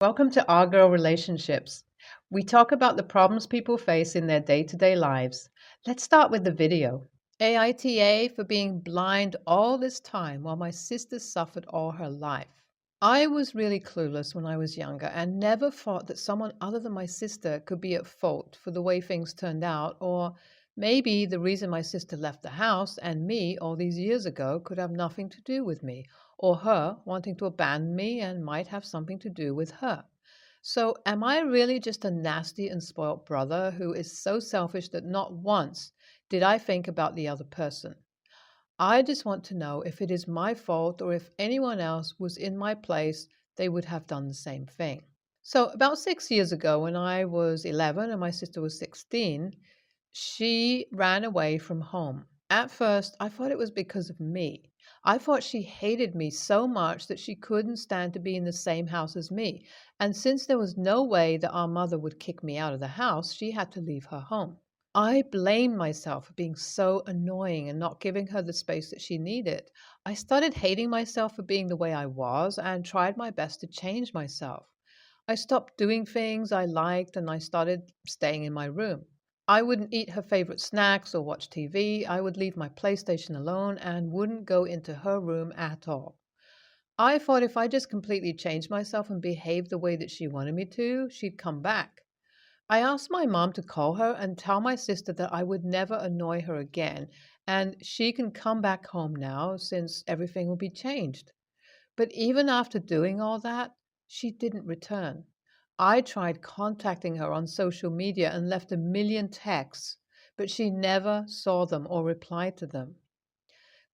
Welcome to Our Girl Relationships. We talk about the problems people face in their day to day lives. Let's start with the video. AITA for being blind all this time while my sister suffered all her life. I was really clueless when I was younger and never thought that someone other than my sister could be at fault for the way things turned out, or maybe the reason my sister left the house and me all these years ago could have nothing to do with me, or her wanting to abandon me and might have something to do with her. So, am I really just a nasty and spoilt brother who is so selfish that not once did I think about the other person? I just want to know if it is my fault or if anyone else was in my place, they would have done the same thing. So, about 6 years ago, when I was 11 and my sister was 16, she ran away from home. At first, I thought it was because of me. I thought she hated me so much that she couldn't stand to be in the same house as me. And since there was no way that our mother would kick me out of the house, she had to leave her home. I blamed myself for being so annoying and not giving her the space that she needed. I started hating myself for being the way I was and tried my best to change myself. I stopped doing things I liked and I started staying in my room. I wouldn't eat her favorite snacks or watch TV. I would leave my PlayStation alone and wouldn't go into her room at all. I thought if I just completely changed myself and behaved the way that she wanted me to, she'd come back. I asked my mom to call her and tell my sister that I would never annoy her again and she can come back home now since everything will be changed. But even after doing all that, she didn't return. I tried contacting her on social media and left a million texts, but she never saw them or replied to them.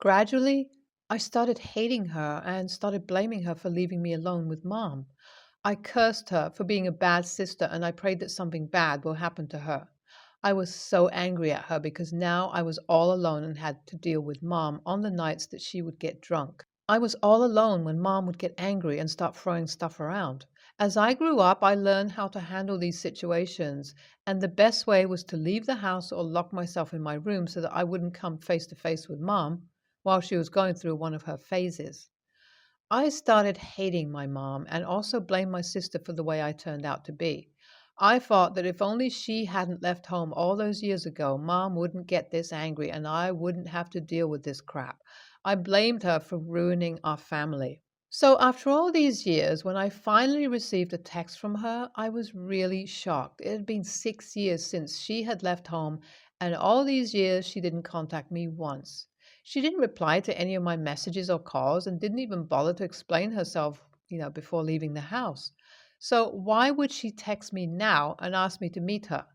Gradually, I started hating her and started blaming her for leaving me alone with mom. I cursed her for being a bad sister and I prayed that something bad will happen to her. I was so angry at her because now I was all alone and had to deal with mom on the nights that she would get drunk. I was all alone when mom would get angry and start throwing stuff around. As I grew up, I learned how to handle these situations, and the best way was to leave the house or lock myself in my room so that I wouldn't come face to face with mom while she was going through one of her phases. I started hating my mom and also blamed my sister for the way I turned out to be. I thought that if only she hadn't left home all those years ago, mom wouldn't get this angry and I wouldn't have to deal with this crap. I blamed her for ruining our family. So, after all these years, when I finally received a text from her, I was really shocked. It had been 6 years since she had left home, and all these years she didn't contact me once. She didn't reply to any of my messages or calls and didn't even bother to explain herself, before leaving the house. So, why would she text me now and ask me to meet her?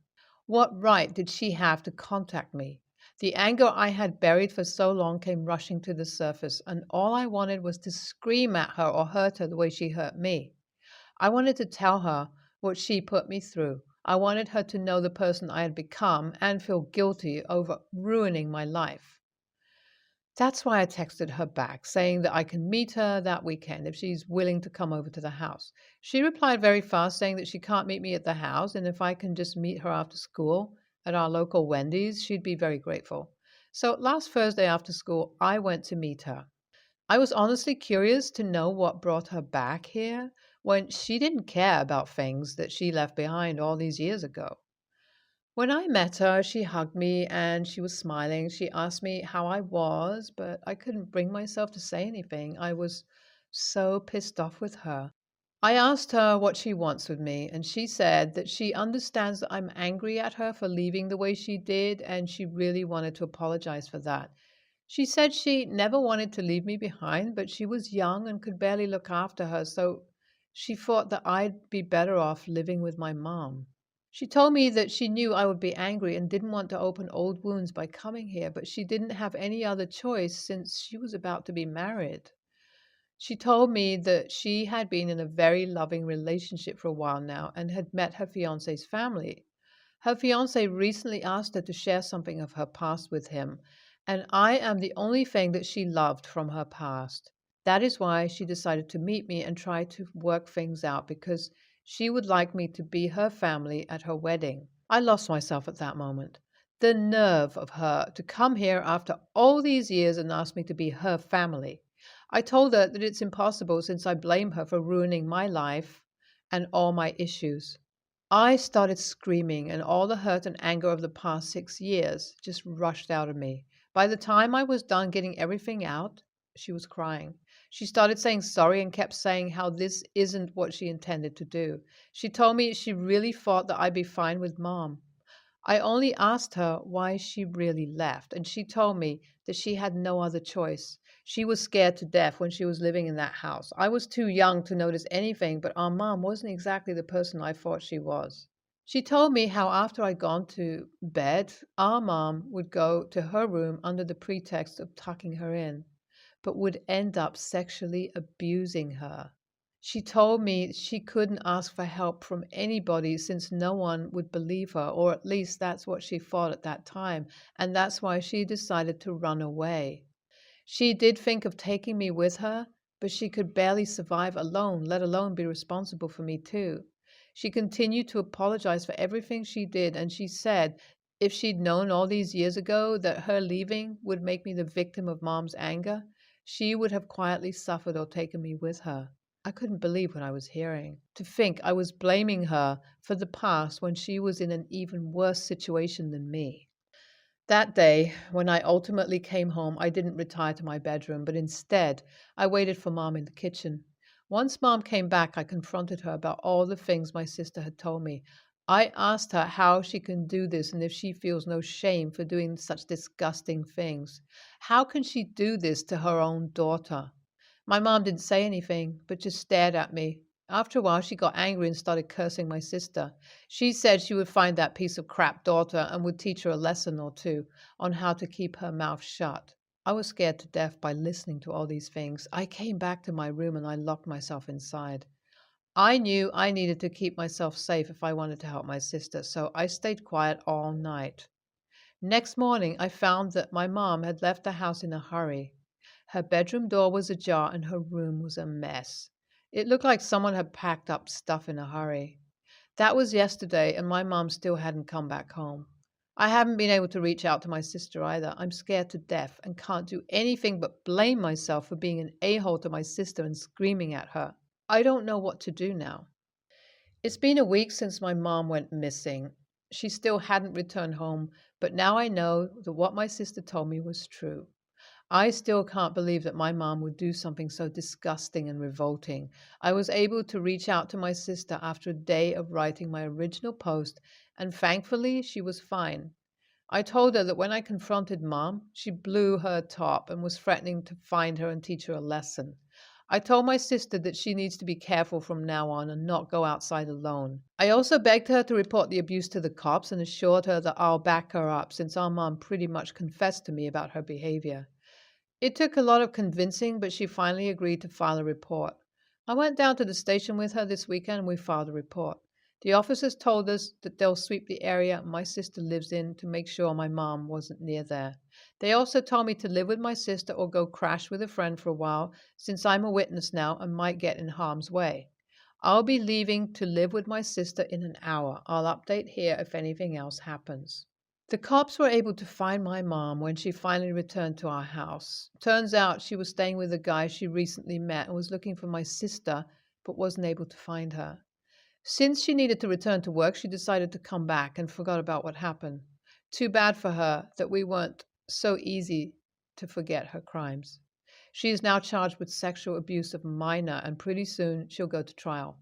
What right did she have to contact me? The anger I had buried for so long came rushing to the surface, and all I wanted was to scream at her or hurt her the way she hurt me. I wanted to tell her what she put me through. I wanted her to know the person I had become and feel guilty over ruining my life. That's why I texted her back, saying that I can meet her that weekend if she's willing to come over to the house. She replied very fast, saying that she can't meet me at the house, and if I can just meet her after school at our local Wendy's, she'd be very grateful. So last Thursday after school, I went to meet her. I was honestly curious to know what brought her back here when she didn't care about things that she left behind all these years ago. When I met her, she hugged me and she was smiling. She asked me how I was, but I couldn't bring myself to say anything. I was so pissed off with her. I asked her what she wants with me, and she said that she understands that I'm angry at her for leaving the way she did, and she really wanted to apologize for that. She said she never wanted to leave me behind, but she was young and could barely look after her, so she thought that I'd be better off living with my mom. She told me that she knew I would be angry and didn't want to open old wounds by coming here, but she didn't have any other choice since she was about to be married. She told me that she had been in a very loving relationship for a while now and had met her fiance's family. Her fiance recently asked her to share something of her past with him, and I am the only thing that she loved from her past. That is why she decided to meet me and try to work things out because she would like me to be her family at her wedding. I lost myself at that moment. The nerve of her to come here after all these years and ask me to be her family. I told her that it's impossible since I blame her for ruining my life and all my issues. I started screaming, and all the hurt and anger of the past 6 years just rushed out of me. By the time I was done getting everything out, she was crying. She started saying sorry and kept saying how this isn't what she intended to do. She told me she really thought that I'd be fine with mom. I only asked her why she really left, and she told me that she had no other choice. She was scared to death when she was living in that house. I was too young to notice anything, but our mom wasn't exactly the person I thought she was. She told me how after I'd gone to bed, our mom would go to her room under the pretext of tucking her in, but would end up sexually abusing her. She told me she couldn't ask for help from anybody since no one would believe her, or at least that's what she thought at that time, and that's why she decided to run away. She did think of taking me with her, but she could barely survive alone, let alone be responsible for me too. She continued to apologize for everything she did, and she said if she'd known all these years ago that her leaving would make me the victim of mom's anger, she would have quietly suffered or taken me with her. I couldn't believe what I was hearing. To think I was blaming her for the past when she was in an even worse situation than me. That day, when I ultimately came home, I didn't retire to my bedroom, but instead, I waited for mom in the kitchen. Once mom came back, I confronted her about all the things my sister had told me. I asked her how she can do this and if she feels no shame for doing such disgusting things. How can she do this to her own daughter? My mom didn't say anything, but just stared at me. After a while, she got angry and started cursing my sister. She said she would find that piece of crap daughter and would teach her a lesson or two on how to keep her mouth shut. I was scared to death by listening to all these things. I came back to my room and I locked myself inside. I knew I needed to keep myself safe if I wanted to help my sister, so I stayed quiet all night. Next morning, I found that my mom had left the house in a hurry. Her bedroom door was ajar and her room was a mess. It looked like someone had packed up stuff in a hurry. That was yesterday, and my mom still hadn't come back home. I haven't been able to reach out to my sister either. I'm scared to death and can't do anything but blame myself for being an a-hole to my sister and screaming at her. I don't know what to do now. It's been a week since my mom went missing. She still hadn't returned home, but now I know that what my sister told me was true. I still can't believe that my mom would do something so disgusting and revolting. I was able to reach out to my sister after a day of writing my original post, and thankfully she was fine. I told her that when I confronted mom, she blew her top and was threatening to find her and teach her a lesson. I told my sister that she needs to be careful from now on and not go outside alone. I also begged her to report the abuse to the cops and assured her that I'll back her up since our mom pretty much confessed to me about her behavior. It took a lot of convincing, but she finally agreed to file a report. I went down to the station with her this weekend and we filed a report. The officers told us that they'll sweep the area my sister lives in to make sure my mom wasn't near there. They also told me to live with my sister or go crash with a friend for a while, since I'm a witness now and might get in harm's way. I'll be leaving to live with my sister in an hour. I'll update here if anything else happens. The cops were able to find my mom when she finally returned to our house. Turns out she was staying with a guy she recently met and was looking for my sister, but wasn't able to find her. Since she needed to return to work, she decided to come back and forgot about what happened. Too bad for her that we weren't so easy to forget her crimes. She is now charged with sexual abuse of a minor, and pretty soon she'll go to trial.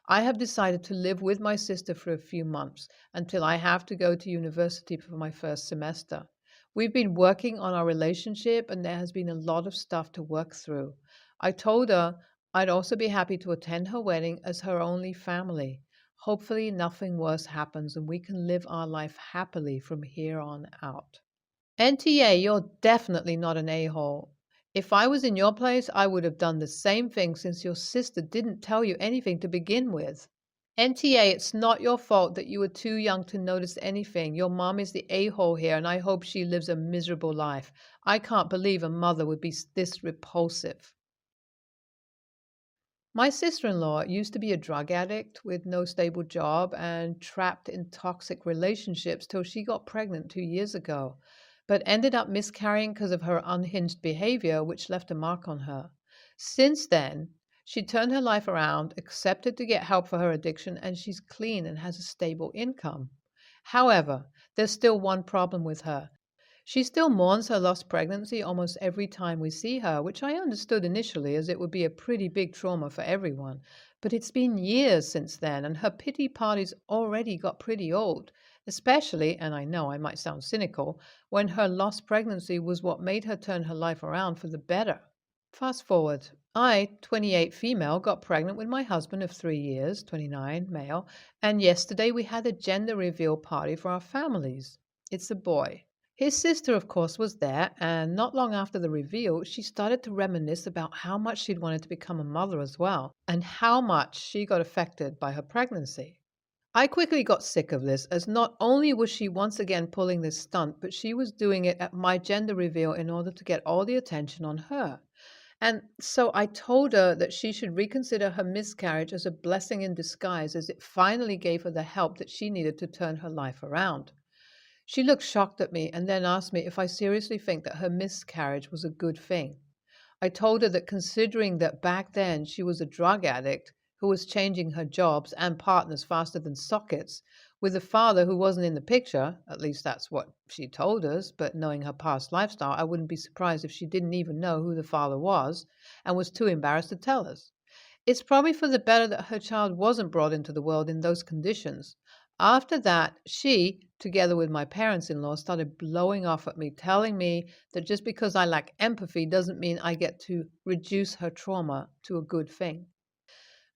I have decided to live with my sister for a few months until I have to go to university for my first semester. We've been working on our relationship and there has been a lot of stuff to work through. I told her I'd also be happy to attend her wedding as her only family. Hopefully, nothing worse happens and we can live our life happily from here on out. NTA, you're definitely not an a-hole. If I was in your place, I would have done the same thing since your sister didn't tell you anything to begin with. NTA, it's not your fault that you were too young to notice anything. Your mom is the a-hole here, and I hope she lives a miserable life. I can't believe a mother would be this repulsive. My sister-in-law used to be a drug addict with no stable job and trapped in toxic relationships till she got pregnant 2 years ago, but ended up miscarrying because of her unhinged behavior, which left a mark on her. Since then, She turned her life around, accepted to get help for her addiction, and she's clean and has a stable income. However, there's still one problem with her. She still mourns her lost pregnancy almost every time we see her, which I understood initially as it would be a pretty big trauma for everyone. But it's been years since then, and her pity parties already got pretty old, especially, and I know I might sound cynical, when her lost pregnancy was what made her turn her life around for the better. Fast forward. I, 28 female, got pregnant with my husband of 3 years, 29 male, and yesterday we had a gender reveal party for our families. It's a boy. His sister, of course, was there, and not long after the reveal, she started to reminisce about how much she'd wanted to become a mother as well, and how much she got affected by her pregnancy. I quickly got sick of this, as not only was she once again pulling this stunt, but she was doing it at my gender reveal in order to get all the attention on her. And so I told her that she should reconsider her miscarriage as a blessing in disguise, as it finally gave her the help that she needed to turn her life around. She looked shocked at me and then asked me if I seriously think that her miscarriage was a good thing. I told her that considering that back then she was a drug addict who was changing her jobs and partners faster than sockets, with a father who wasn't in the picture, at least that's what she told us, but knowing her past lifestyle, I wouldn't be surprised if she didn't even know who the father was and was too embarrassed to tell us. It's probably for the better that her child wasn't brought into the world in those conditions. After that, she, together with my parents in law, started blowing off at me, telling me that just because I lack empathy doesn't mean I get to reduce her trauma to a good thing.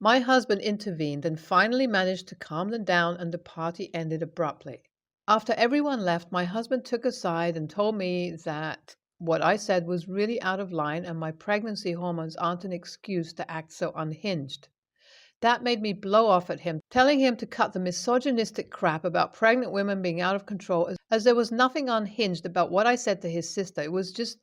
My husband intervened and finally managed to calm them down, and the party ended abruptly. After everyone left, my husband took aside and told me that what I said was really out of line and my pregnancy hormones aren't an excuse to act so unhinged. That made me blow off at him, telling him to cut the misogynistic crap about pregnant women being out of control, as there was nothing unhinged about what I said to his sister. It was just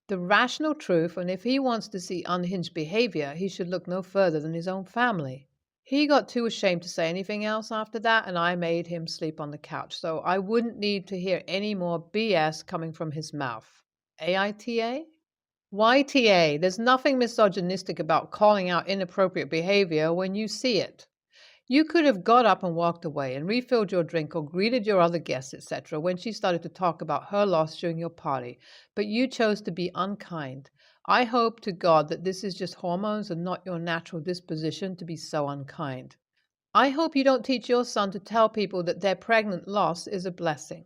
the rational truth, and if he wants to see unhinged behavior, he should look no further than his own family. He got too ashamed to say anything else after that, and I made him sleep on the couch, so I wouldn't need to hear any more BS coming from his mouth. AITA? YTA, there's nothing misogynistic about calling out inappropriate behavior when you see it. You could have got up and walked away and refilled your drink or greeted your other guests, etc., when she started to talk about her loss during your party, but you chose to be unkind. I hope to God that this is just hormones and not your natural disposition to be so unkind. I hope you don't teach your son to tell people that their pregnant loss is a blessing.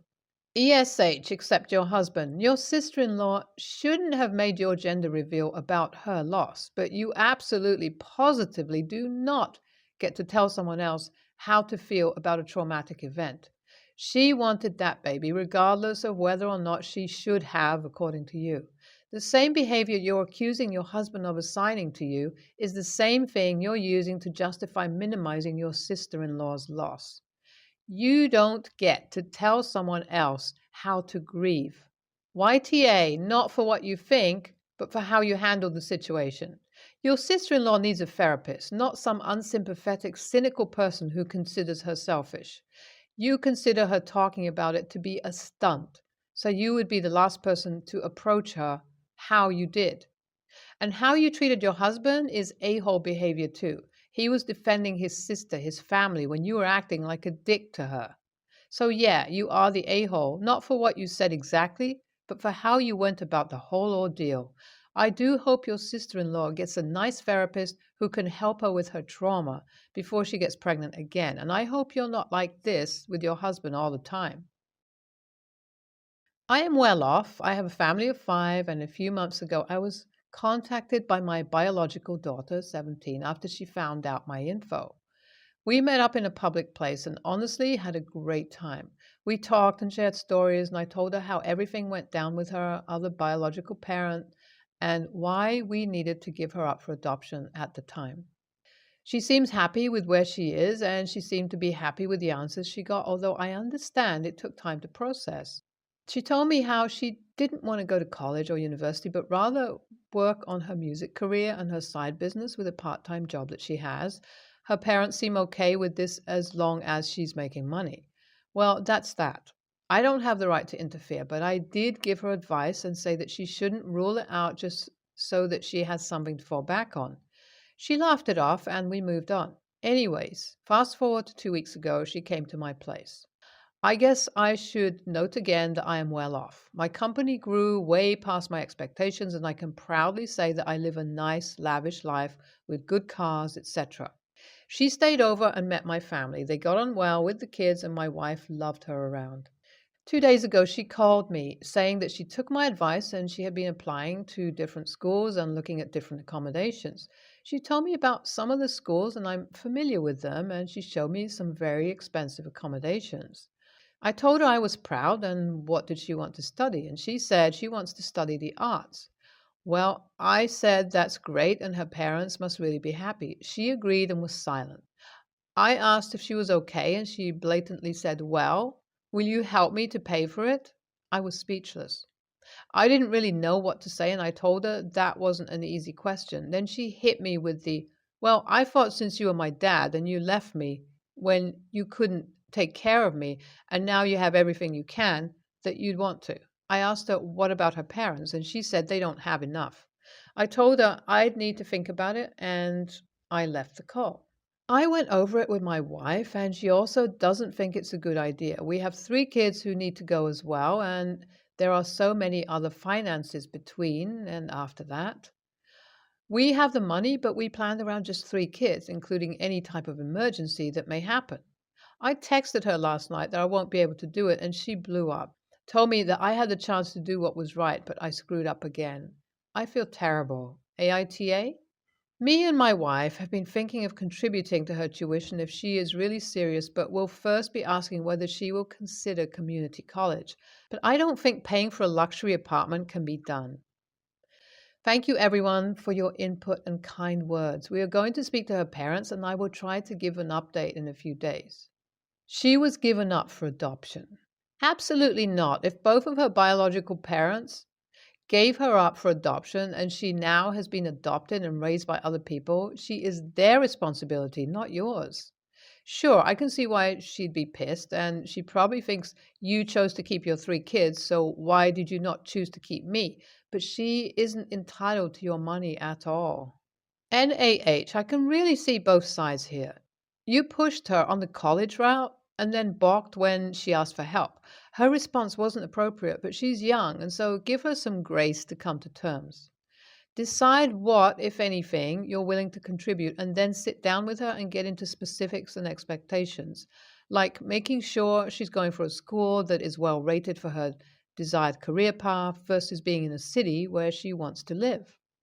ESH, except your husband. Your sister in law shouldn't have made your gender reveal about her loss, but you absolutely, positively do not get to tell someone else how to feel about a traumatic event. She wanted that baby, regardless of whether or not she should have, according to you. The same behavior you're accusing your husband of assigning to you is the same thing you're using to justify minimizing your sister in law's loss. You don't get to tell someone else how to grieve. YTA, not for what you think, but for how you handle the situation. Your sister in law needs a therapist, not some unsympathetic, cynical person who considers her selfish. You consider her talking about it to be a stunt, so you would be the last person to approach her how you did. And how you treated your husband is a-hole behavior too. He was defending his sister, his family, when you were acting like a dick to her. So yeah, you are the a-hole, not for what you said exactly, but for how you went about the whole ordeal. I do hope your sister-in-law gets a nice therapist who can help her with her trauma before she gets pregnant again. And I hope you're not like this with your husband all the time. I am well off. I have a family of 5, and a few months ago I was contacted by my biological daughter, 17, after she found out my info. We met up in a public place and honestly had a great time. We talked and shared stories, and I told her how everything went down with her other biological parent and why we needed to give her up for adoption at the time. She seems happy with where she is, and she seemed to be happy with the answers she got, although I understand it took time to process. She told me how she didn't want to go to college or university, but rather work on her music career and her side business with a part-time job that she has. Her parents seem okay with this as long as she's making money. Well, that's that. I don't have the right to interfere, but I did give her advice and say that she shouldn't rule it out just so that she has something to fall back on. She laughed it off and we moved on. Anyways, fast forward to 2 weeks ago, she came to my place. I guess I should note again that I am well off. My company grew way past my expectations, and I can proudly say that I live a nice, lavish life with good cars, etc. She stayed over and met my family. They got on well with the kids, and my wife loved her around. 2 days ago, she called me saying that she took my advice and she had been applying to different schools and looking at different accommodations. She told me about some of the schools, and I'm familiar with them, and she showed me some very expensive accommodations. I told her I was proud and what did she want to study, and she said she wants to study the arts. Well, I said that's great and her parents must really be happy. She agreed and was silent. I asked if she was okay, and she blatantly said, "Well, will you help me to pay for it?" I was speechless. I didn't really know what to say, and I told her that wasn't an easy question. Then she hit me with the, "Well, I thought since you were my dad and you left me when you couldn't take care of me, and now you have everything you can, that you'd want to." I asked her what about her parents, and she said they don't have enough. I told her I'd need to think about it, and I left the call. I went over it with my wife, and she also doesn't think it's a good idea. We have 3 kids who need to go as well, and there are so many other finances between and after that. We have the money, but we planned around just 3 kids, including any type of emergency that may happen. I texted her last night that I won't be able to do it, and she blew up. Told me that I had the chance to do what was right, but I screwed up again. I feel terrible. AITA? Me and my wife have been thinking of contributing to her tuition if she is really serious, but we'll first be asking whether she will consider community college. But I don't think paying for a luxury apartment can be done. Thank you, everyone, for your input and kind words. We are going to speak to her parents, and I will try to give an update in a few days. She was given up for adoption. Absolutely not. If both of her biological parents gave her up for adoption and she now has been adopted and raised by other people, she is their responsibility, not yours. Sure, I can see why she'd be pissed, and she probably thinks you chose to keep your 3 kids, so why did you not choose to keep me? But she isn't entitled to your money at all. NAH, I can really see both sides here. You pushed her on the college route and then balked when she asked for help. Her response wasn't appropriate, but she's young, and so give her some grace to come to terms. Decide what, if anything, you're willing to contribute, and then sit down with her and get into specifics and expectations, like making sure she's going for a school that is well rated for her desired career path versus being in a city where she wants to live.